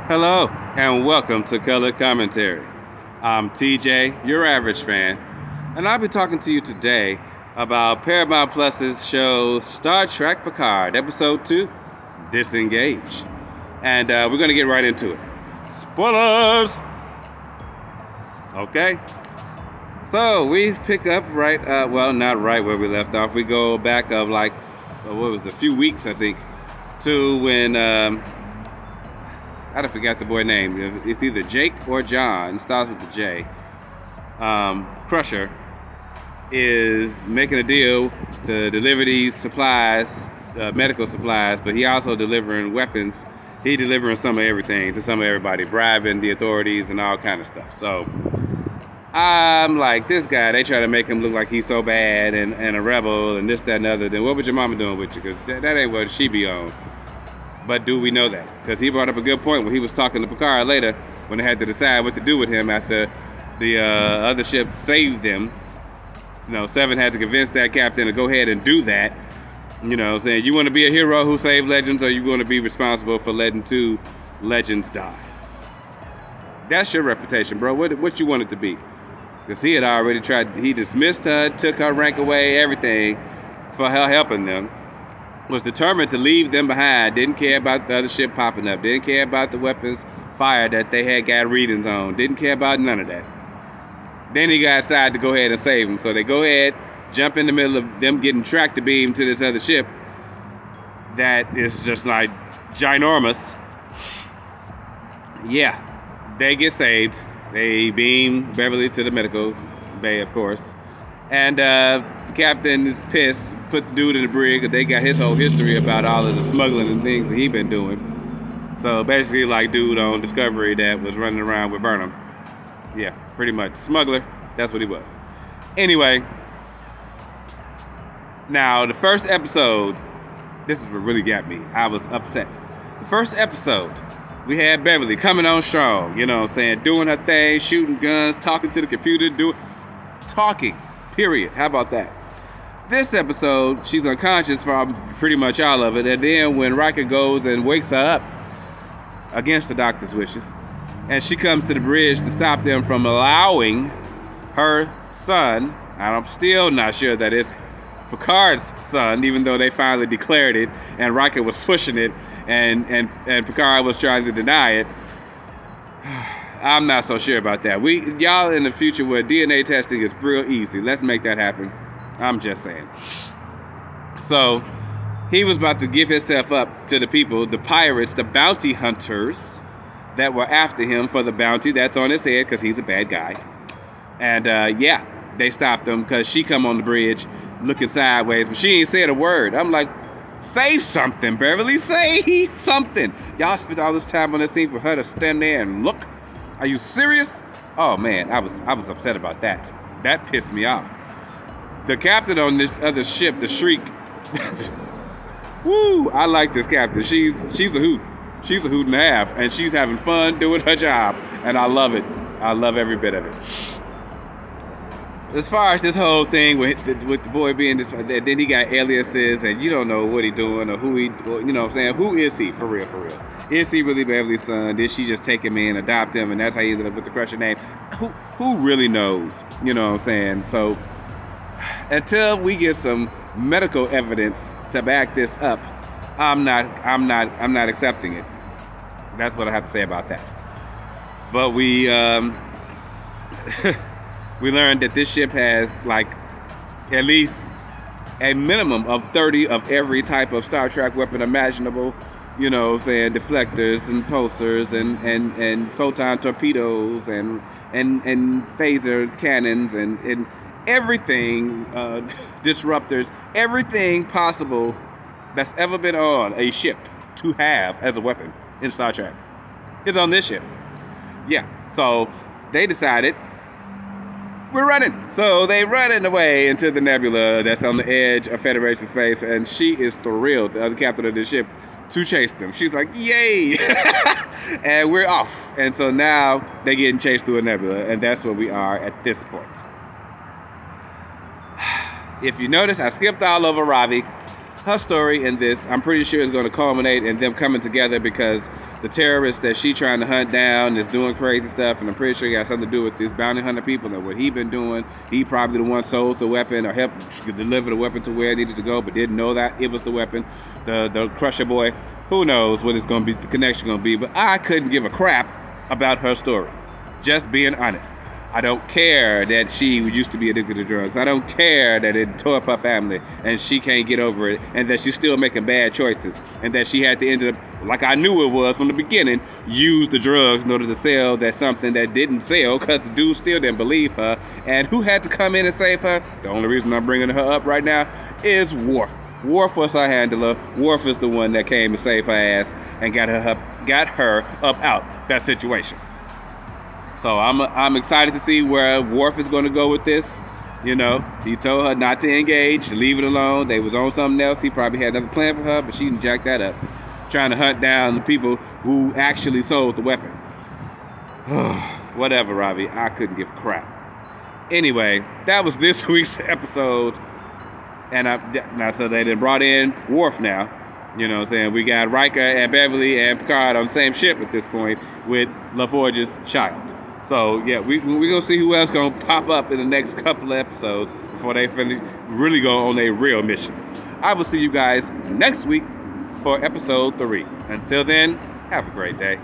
Hello, and welcome to Color Commentary. I'm TJ, your average fan, and I'll be talking to you today about Paramount Plus's show Star Trek Picard, Episode 2, Disengage. And we're going to get right into it. Spoilers! Okay. So we pick up not right where we left off. We go back of a few weeks, I think, to when I forgot the boy name. It's either Jake or John. It starts with the J. Crusher is making a deal to deliver these supplies, medical supplies, but he also delivering weapons. He delivering some of everything to some of everybody, bribing the authorities and all kind of stuff. So I'm like, this guy, they try to make him look like he's so bad and a rebel and this, that, and other. Then what was your mama doing with you? Because that ain't what she be on. But do we know that? Because he brought up a good point when he was talking to Picard later, when they had to decide what to do with him after the other ship saved them. You know, Seven had to convince that captain to go ahead and do that. You know, saying, you want to be a hero who saved legends, or you want to be responsible for letting two legends die? That's your reputation, bro. What you want it to be? Because he had already he dismissed her, took her rank away, everything for her helping them. Was determined to leave them behind, didn't care about the other ship popping up, didn't care about the weapons fire that they had got readings on, didn't care about none of that. Then he got decided to go ahead and save them. So they go ahead, jump in the middle of them getting tractor beamed to this other ship that is just like ginormous. Yeah, they get saved. They beam Beverly to the medical bay, of course. And the captain is pissed, put the dude in the brig, because they got his whole history about all of the smuggling and things that he been doing. So basically like dude on Discovery that was running around with Burnham. Yeah, pretty much. Smuggler, that's what he was. Anyway, now the first episode, this is what really got me. I was upset. The first episode, we had Beverly coming on strong, you know what I'm saying, doing her thing, shooting guns, talking to the computer, talking. Period. How about that? This episode, she's unconscious from pretty much all of it. And then when Riker goes and wakes her up against the doctor's wishes, and she comes to the bridge to stop them from allowing her son, I'm still not sure that it's Picard's son, even though they finally declared it and Riker was pushing it and Picard was trying to deny it. I'm not so sure about that. Y'all in the future where DNA testing is real easy. Let's make that happen. I'm just saying. So he was about to give himself up to the people, the pirates, the bounty hunters that were after him for the bounty that's on his head because he's a bad guy. And yeah, they stopped him because she come on the bridge looking sideways, but she ain't said a word. I'm like, say something, Beverly. Say something. Y'all spent all this time on this scene for her to stand there and look. Are you serious? Oh man, I was upset about that. That pissed me off. The captain on this other ship, the Shriek. Woo! I like this captain. She's a hoot. She's a hoot and a half, and she's having fun doing her job, and I love it. I love every bit of it. As far as this whole thing with the boy being this, then he got aliases, and you don't know what he doing or who he, you know what I'm saying? Who is he for real? Is he really Beverly's son? Did she just take him in, adopt him, and that's how he ended up with the Crusher name? Who really knows? You know what I'm saying? So until we get some medical evidence to back this up, I'm not accepting it. That's what I have to say about that. But we we learned that this ship has like at least a minimum of 30 of every type of Star Trek weapon imaginable. You know, saying deflectors and pulsars and photon torpedoes and phaser cannons and everything, disruptors, everything possible that's ever been on a ship to have as a weapon in Star Trek is on this ship. Yeah, so they decided we're running. So they running away into the nebula that's on the edge of Federation space, and she is thrilled, the other captain of the ship, to chase them. She's like, yay! And we're off. And so now they're getting chased through a nebula, and that's where we are at this point. If you notice, I skipped all over Ravi. Her story in this, I'm pretty sure, is going to culminate in them coming together because the terrorist that she trying to hunt down is doing crazy stuff, and I'm pretty sure it got something to do with these bounty hunter people and what he been doing. He probably the one sold the weapon or helped deliver the weapon to where it needed to go, but didn't know that it was the weapon. The Crusher boy, who knows what it's gonna be, the connection gonna be, but I couldn't give a crap about her story. Just being honest. I don't care that she used to be addicted to drugs. I don't care that it tore up her family and she can't get over it, and that she's still making bad choices, and that she had to end up, like I knew it was from the beginning, use the drugs in order to sell that something that didn't sell because the dude still didn't believe her. And who had to come in and save her? The only reason I'm bringing her up right now is Worf. Worf was her handler. Worf is the one that came to save her ass and got her up out that situation. So I'm excited to see where Worf is going to go with this. You know, he told her not to engage, to leave it alone. They was on something else. He probably had another plan for her, but she didn't jack that up. Trying to hunt down the people who actually sold the weapon. Whatever, Ravi. I couldn't give a crap. Anyway, that was this week's episode. And now so they done brought in Worf now. You know what I'm saying? We got Riker and Beverly and Picard on the same ship at this point with LaForge's child. So, yeah, we're going to see who else going to pop up in the next couple of episodes before they really go on a real mission. I will see you guys next week for episode 3. Until then, have a great day.